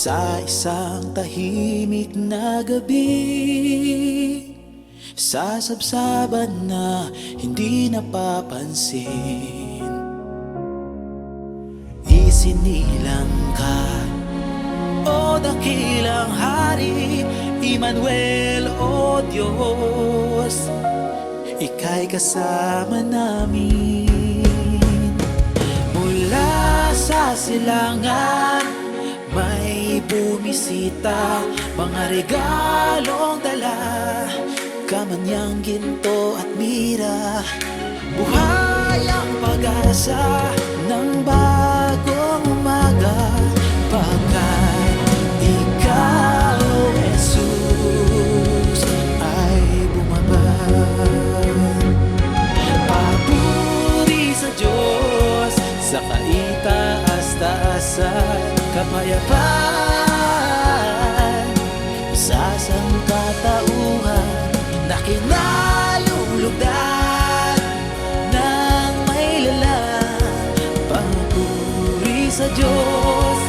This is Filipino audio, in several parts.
Sa isang tahimik na gabi, sasabsaban na hindi napapansin, isinilang ka, o dakilang hari, Emmanuel, o Diyos, ika'y kasama namin. Mula sa silangan may bumisita, mga regalong dala, kamanyang ginto at mira. Buhay ang pag-asa ng bagong umaga, pagkat ikaw, Jesus, ay bumaba. Papuri sa Diyos sa kaitaas-taasan, kapayapaan sa sangkatauhan na kinalulugdan ng may lalang. Papuri sa Diyos,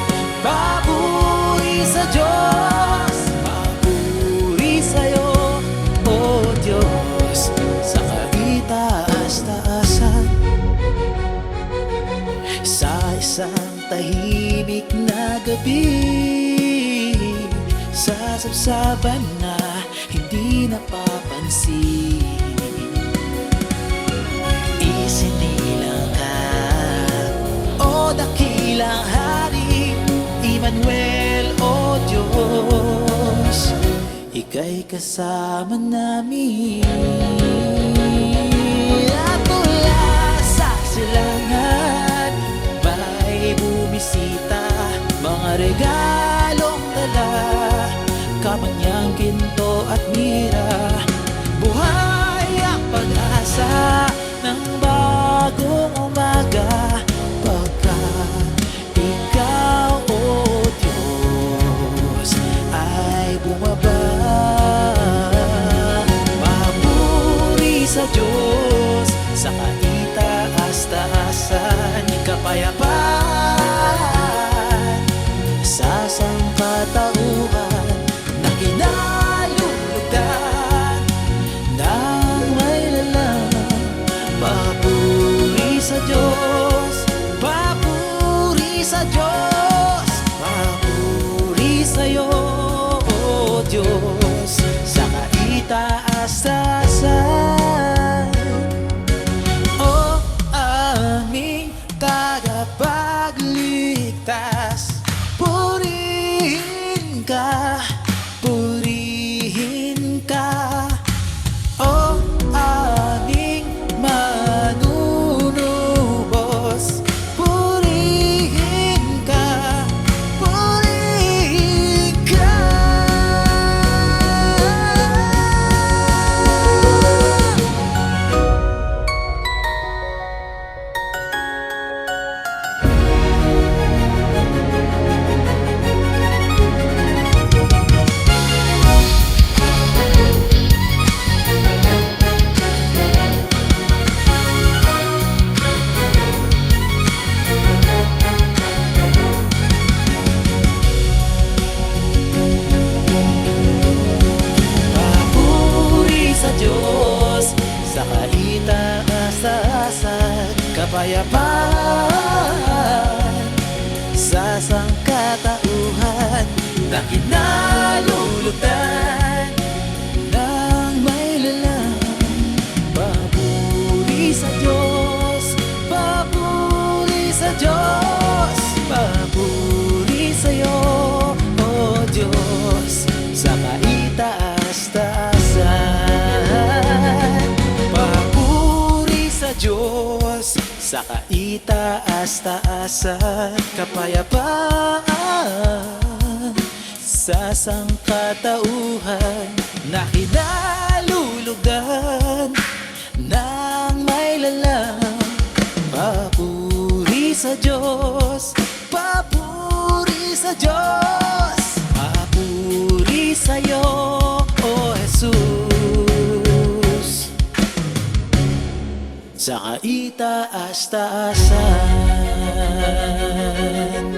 papuri sa Diyos, papuri sa'yo, O Diyos, sa kaitaas-taasan. Sa isang tahimik na gabi, sasabsaban na hindi napapansin, isinilang ka, o dakilang hari, Emmanuel, o Diyos, ika'y kasama namin. At mula sa silangan may bumisita, mga regalong dala, kamanyang ginto at mira. Buhay ang pag-asa ng bagong umaga, pagkat ikaw, O Diyos, ay bumaba. Papuri sa Diyos sa kaitaas-taasan, kapayapaan sa sangkatauhan na kinalulugdan ng may lalang. Papuri sa Diyos, papuri sa Diyos, papuri sa'yo, O Diyos, sa kaitaas-taasan. O aming tagapagligtas, purihin ka, purihin ka, o aming manunubos, purihin ka, purihin ka. Sa kaitaas-taasan, kapayapaan sa sangkatauhan na kinalulugdan ng may lalang. Papuri sa Diyos, papuri sa Diyos, papuri sa'yo, O Diyos, sa kaitaas-taasan. Diyos sa kaitaas-taasan, kapayapaan sa sangkatauhan na kinalulugdan ng may lalang. Papuri sa Diyos, papuri sa Diyos, papuri sa'yo, O Jesus, sa kaitaas-taasan.